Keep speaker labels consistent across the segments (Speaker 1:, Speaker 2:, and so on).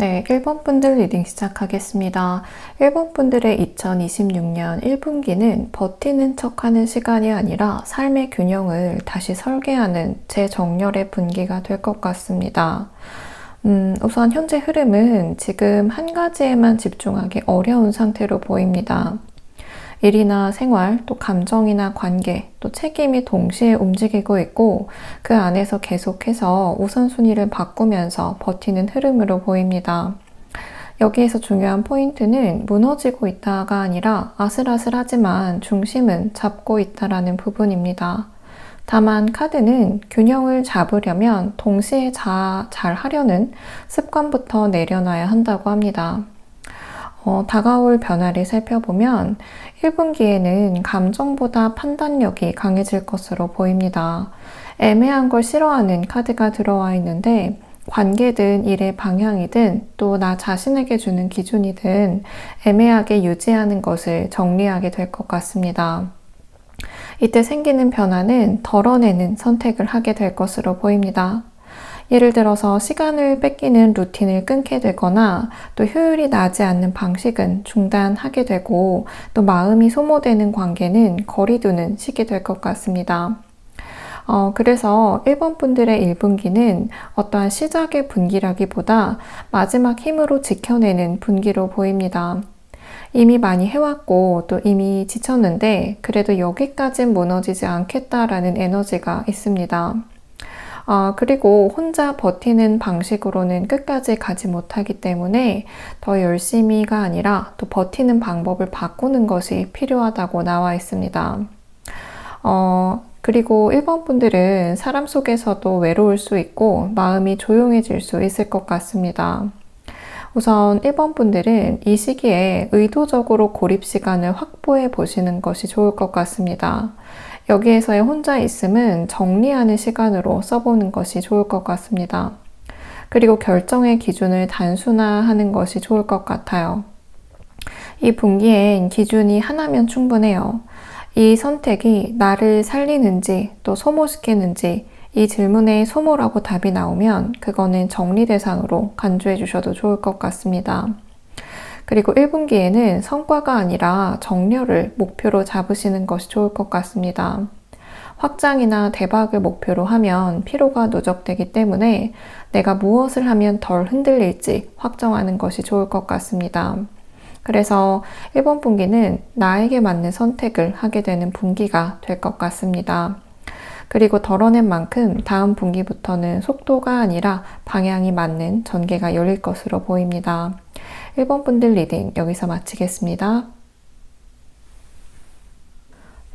Speaker 1: 네, 1번 분들 리딩 시작하겠습니다. 1번 분들의 2026년 1분기는 버티는 척하는 시간이 아니라 삶의 균형을 다시 설계하는 재정렬의 분기가 될 것 같습니다. 우선 현재 흐름은 지금 한 가지에만 집중하기 어려운 상태로 보입니다. 일이나 생활, 또 감정이나 관계, 또 책임이 동시에 움직이고 있고 그 안에서 계속해서 우선순위를 바꾸면서 버티는 흐름으로 보입니다. 여기에서 중요한 포인트는 무너지고 있다가 아니라 아슬아슬하지만 중심은 잡고 있다라는 부분입니다. 다만 카드는 균형을 잡으려면 동시에 잘 하려는 습관부터 내려놔야 한다고 합니다. 다가올 변화를 살펴보면 1분기에는 감정보다 판단력이 강해질 것으로 보입니다. 애매한 걸 싫어하는 카드가 들어와 있는데 관계든 일의 방향이든 또 나 자신에게 주는 기준이든 애매하게 유지하는 것을 정리하게 될 것 같습니다. 이때 생기는 변화는 덜어내는 선택을 하게 될 것으로 보입니다. 예를 들어서 시간을 뺏기는 루틴을 끊게 되거나 또 효율이 나지 않는 방식은 중단하게 되고 또 마음이 소모되는 관계는 거리두는 시기 될 것 같습니다. 그래서 1번 분들의 1분기는 어떠한 시작의 분기라기보다 마지막 힘으로 지켜내는 분기로 보입니다. 이미 많이 해왔고 또 이미 지쳤는데 그래도 여기까진 무너지지 않겠다라는 에너지가 있습니다. 그리고 혼자 버티는 방식으로는 끝까지 가지 못하기 때문에 더 열심히가 아니라 또 버티는 방법을 바꾸는 것이 필요하다고 나와 있습니다. 그리고 1번 분들은 사람 속에서도 외로울 수 있고 마음이 조용해질 수 있을 것 같습니다. 우선 1번 분들은 이 시기에 의도적으로 고립 시간을 확보해 보시는 것이 좋을 것 같습니다. 여기에서의 혼자 있음은 정리하는 시간으로 써보는 것이 좋을 것 같습니다. 그리고 결정의 기준을 단순화하는 것이 좋을 것 같아요. 이 분기엔 기준이 하나면 충분해요. 이 선택이 나를 살리는지 또 소모시키는지 이 질문에 소모라고 답이 나오면 그거는 정리 대상으로 간주해 주셔도 좋을 것 같습니다. 그리고 1분기에는 성과가 아니라 정렬을 목표로 잡으시는 것이 좋을 것 같습니다. 확장이나 대박을 목표로 하면 피로가 누적되기 때문에 내가 무엇을 하면 덜 흔들릴지 확정하는 것이 좋을 것 같습니다. 그래서 1번 분기는 나에게 맞는 선택을 하게 되는 분기가 될 것 같습니다. 그리고 덜어낸 만큼 다음 분기부터는 속도가 아니라 방향이 맞는 전개가 열릴 것으로 보입니다. 1번 분들 리딩 여기서 마치겠습니다.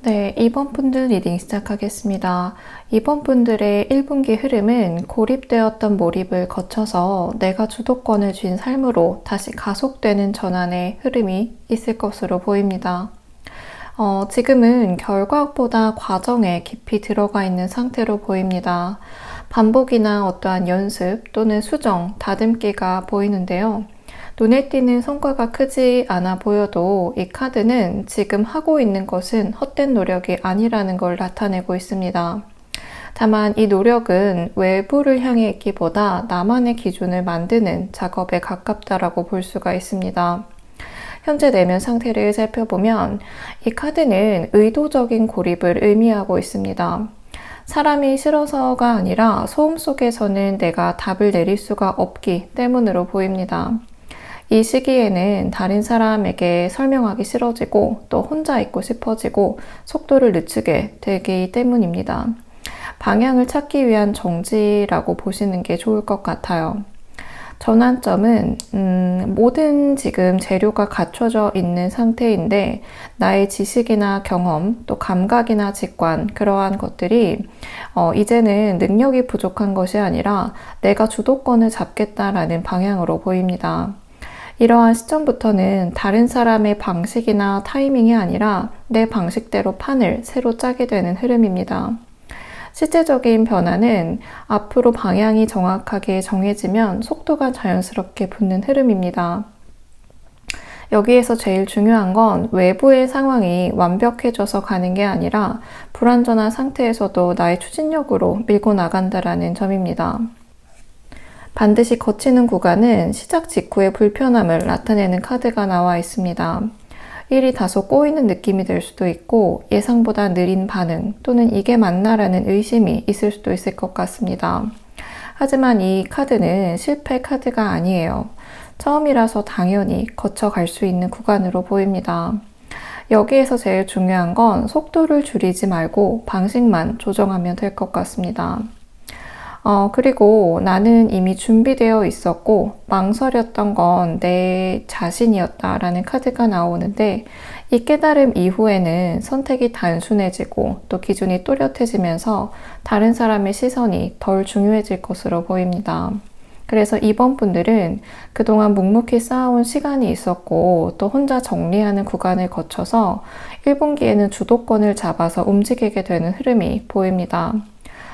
Speaker 1: 네, 2번 분들 리딩 시작하겠습니다. 2번 분들의 1분기 흐름은 고립되었던 몰입을 거쳐서 내가 주도권을 쥔 삶으로 다시 가속되는 전환의 흐름이 있을 것으로 보입니다. 지금은 결과보다 과정에 깊이 들어가 있는 상태로 보입니다. 반복이나 어떠한 연습 또는 수정, 다듬기가 보이는데요. 눈에 띄는 성과가 크지 않아 보여도 이 카드는 지금 하고 있는 것은 헛된 노력이 아니라는 걸 나타내고 있습니다. 다만 이 노력은 외부를 향해 있기보다 나만의 기준을 만드는 작업에 가깝다라고 볼 수가 있습니다. 현재 내면 상태를 살펴보면 이 카드는 의도적인 고립을 의미하고 있습니다. 사람이 싫어서가 아니라 소음 속에서는 내가 답을 내릴 수가 없기 때문으로 보입니다. 이 시기에는 다른 사람에게 설명하기 싫어지고 또 혼자 있고 싶어지고 속도를 늦추게 되기 때문입니다. 방향을 찾기 위한 정지라고 보시는 게 좋을 것 같아요. 전환점은 모든 지금 재료가 갖춰져 있는 상태인데 나의 지식이나 경험, 또 감각이나 직관 그러한 것들이 이제는 능력이 부족한 것이 아니라 내가 주도권을 잡겠다라는 방향으로 보입니다. 이러한 시점부터는 다른 사람의 방식이나 타이밍이 아니라 내 방식대로 판을 새로 짜게 되는 흐름입니다. 실제적인 변화는 앞으로 방향이 정확하게 정해지면 속도가 자연스럽게 붙는 흐름입니다. 여기에서 제일 중요한 건 외부의 상황이 완벽해져서 가는 게 아니라 불완전한 상태에서도 나의 추진력으로 밀고 나간다라는 점입니다. 반드시 거치는 구간은 시작 직후의 불편함을 나타내는 카드가 나와 있습니다. 일이 다소 꼬이는 느낌이 들 수도 있고 예상보다 느린 반응 또는 이게 맞나라는 의심이 있을 수도 있을 것 같습니다. 하지만 이 카드는 실패 카드가 아니에요. 처음이라서 당연히 거쳐갈 수 있는 구간으로 보입니다. 여기에서 제일 중요한 건 속도를 줄이지 말고 방식만 조정하면 될 것 같습니다. 그리고 나는 이미 준비되어 있었고 망설였던 건 내 자신이었다라는 카드가 나오는데 이 깨달음 이후에는 선택이 단순해지고 또 기준이 또렷해지면서 다른 사람의 시선이 덜 중요해질 것으로 보입니다. 그래서 이번 분들은 그동안 묵묵히 쌓아온 시간이 있었고 또 혼자 정리하는 구간을 거쳐서 1분기에는 주도권을 잡아서 움직이게 되는 흐름이 보입니다.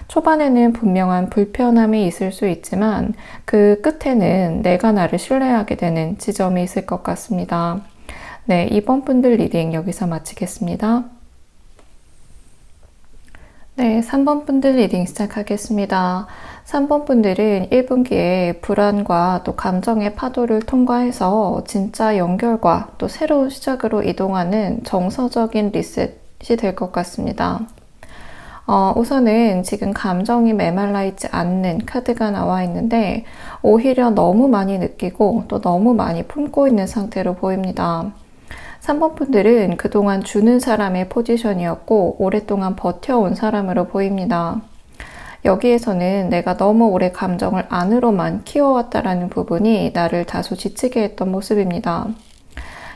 Speaker 1: 초반에는 분명한 불편함이 있을 수 있지만 그 끝에는 내가 나를 신뢰하게 되는 지점이 있을 것 같습니다. 네, 이번 분들 리딩 여기서 마치겠습니다. 네, 3번 분들 리딩 시작하겠습니다. 3번 분들은 1분기에 불안과 또 감정의 파도를 통과해서 진짜 연결과 또 새로운 시작으로 이동하는 정서적인 리셋이 될 것 같습니다. 우선은 지금 감정이 메말라 있지 않는 카드가 나와 있는데 오히려 너무 많이 느끼고 또 너무 많이 품고 있는 상태로 보입니다. 3번 분들은 그동안 주는 사람의 포지션이었고 오랫동안 버텨온 사람으로 보입니다. 여기에서는 내가 너무 오래 감정을 안으로만 키워왔다라는 부분이 나를 다소 지치게 했던 모습입니다.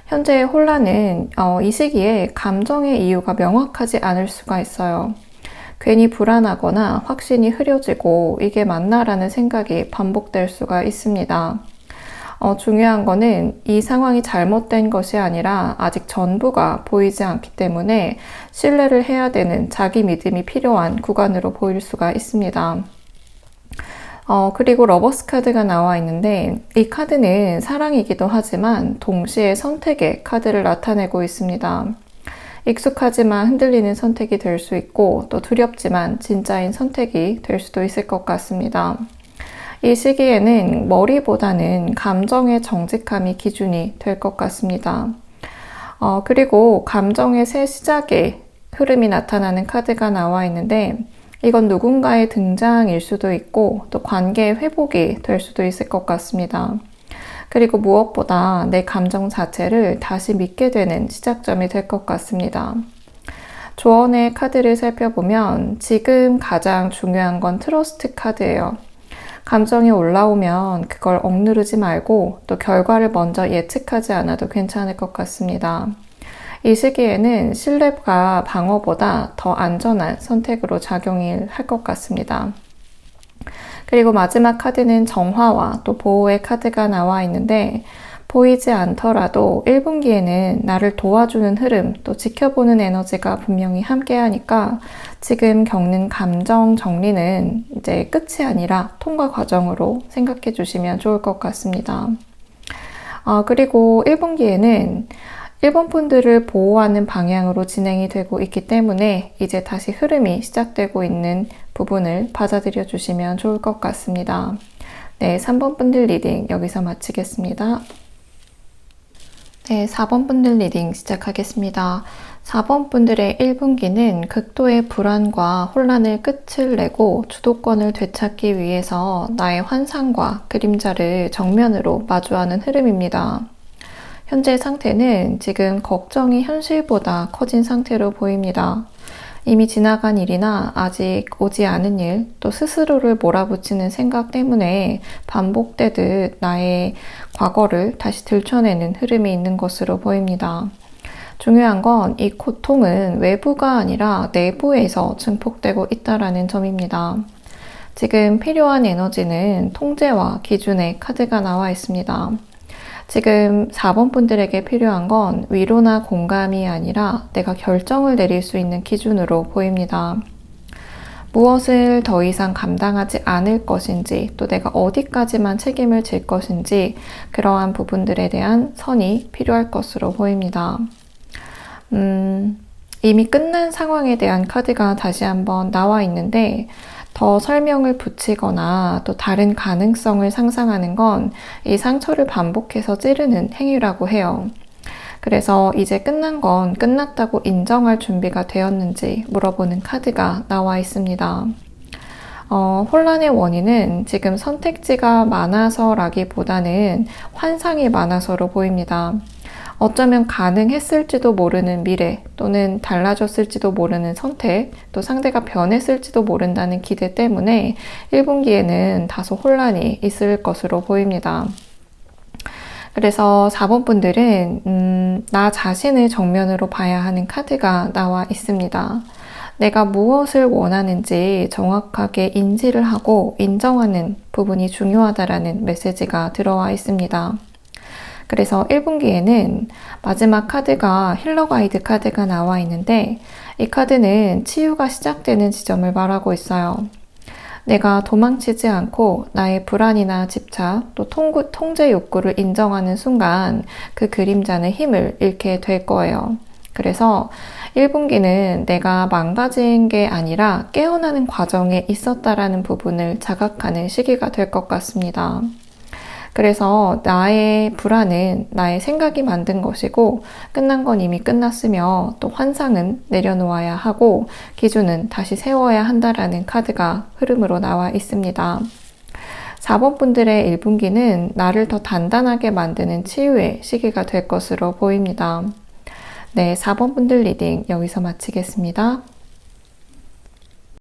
Speaker 1: 현재의 혼란은 이 시기에 감정의 이유가 명확하지 않을 수가 있어요. 괜히 불안하거나 확신이 흐려지고 이게 맞나라는 생각이 반복될 수가 있습니다. 중요한 거는 이 상황이 잘못된 것이 아니라 아직 전부가 보이지 않기 때문에 신뢰를 해야 되는 자기 믿음이 필요한 구간으로 보일 수가 있습니다. 그리고 러버스 카드가 나와 있는데 이 카드는 사랑이기도 하지만 동시에 선택의 카드를 나타내고 있습니다. 익숙하지만 흔들리는 선택이 될 수 있고 또 두렵지만 진짜인 선택이 될 수도 있을 것 같습니다. 이 시기에는 머리보다는 감정의 정직함이 기준이 될 것 같습니다. 그리고 감정의 새 시작의 흐름이 나타나는 카드가 나와 있는데 이건 누군가의 등장일 수도 있고 또 관계의 회복이 될 수도 있을 것 같습니다. 그리고 무엇보다 내 감정 자체를 다시 믿게 되는 시작점이 될 것 같습니다. 조언의 카드를 살펴보면 지금 가장 중요한 건 트러스트 카드예요. 감정이 올라오면 그걸 억누르지 말고 또 결과를 먼저 예측하지 않아도 괜찮을 것 같습니다. 이 시기에는 신뢰가 방어보다 더 안전한 선택으로 작용을 할 것 같습니다. 그리고 마지막 카드는 정화와 또 보호의 카드가 나와 있는데 보이지 않더라도 1분기에는 나를 도와주는 흐름 또 지켜보는 에너지가 분명히 함께하니까 지금 겪는 감정 정리는 이제 끝이 아니라 통과 과정으로 생각해 주시면 좋을 것 같습니다. 그리고 1분기에는 일본 분들을 보호하는 방향으로 진행이 되고 있기 때문에 이제 다시 흐름이 시작되고 있는 부분을 받아들여 주시면 좋을 것 같습니다. 네, 3번 분들 리딩 여기서 마치겠습니다. 네, 4번 분들 리딩 시작하겠습니다. 4번 분들의 1분기는 극도의 불안과 혼란을 끝을 내고 주도권을 되찾기 위해서 나의 환상과 그림자를 정면으로 마주하는 흐름입니다. 현재 상태는 지금 걱정이 현실보다 커진 상태로 보입니다. 이미 지나간 일이나 아직 오지 않은 일, 또 스스로를 몰아붙이는 생각 때문에 반복되듯 나의 과거를 다시 들춰내는 흐름이 있는 것으로 보입니다. 중요한 건 이 고통은 외부가 아니라 내부에서 증폭되고 있다는 점입니다. 지금 필요한 에너지는 통제와 기준의 카드가 나와 있습니다. 지금 4번 분들에게 필요한 건 위로나 공감이 아니라 내가 결정을 내릴 수 있는 기준으로 보입니다. 무엇을 더 이상 감당하지 않을 것인지 또 내가 어디까지만 책임을 질 것인지 그러한 부분들에 대한 선이 필요할 것으로 보입니다. 이미 끝난 상황에 대한 카드가 다시 한번 나와 있는데 더 설명을 붙이거나 또 다른 가능성을 상상하는 건 이 상처를 반복해서 찌르는 행위라고 해요. 그래서 이제 끝난 건 끝났다고 인정할 준비가 되었는지 물어보는 카드가 나와 있습니다. 혼란의 원인은 지금 선택지가 많아서라기보다는 환상이 많아서로 보입니다. 어쩌면 가능했을지도 모르는 미래 또는 달라졌을지도 모르는 선택, 또 상대가 변했을지도 모른다는 기대 때문에 1분기에는 다소 혼란이 있을 것으로 보입니다. 그래서 4번 분들은 나 자신을 정면으로 봐야 하는 카드가 나와 있습니다. 내가 무엇을 원하는지 정확하게 인지를 하고 인정하는 부분이 중요하다라는 메시지가 들어와 있습니다. 그래서 1분기에는 마지막 카드가 힐러 가이드 카드가 나와 있는데 이 카드는 치유가 시작되는 지점을 말하고 있어요. 내가 도망치지 않고 나의 불안이나 집착, 또 통제 욕구를 인정하는 순간 그 그림자는 힘을 잃게 될 거예요. 그래서 1분기는 내가 망가진 게 아니라 깨어나는 과정에 있었다라는 부분을 자각하는 시기가 될 것 같습니다. 그래서 나의 불안은 나의 생각이 만든 것이고 끝난 건 이미 끝났으며 또 환상은 내려놓아야 하고 기준은 다시 세워야 한다라는 카드가 흐름으로 나와 있습니다. 4번 분들의 1분기는 나를 더 단단하게 만드는 치유의 시기가 될 것으로 보입니다. 네, 4번 분들 리딩 여기서 마치겠습니다.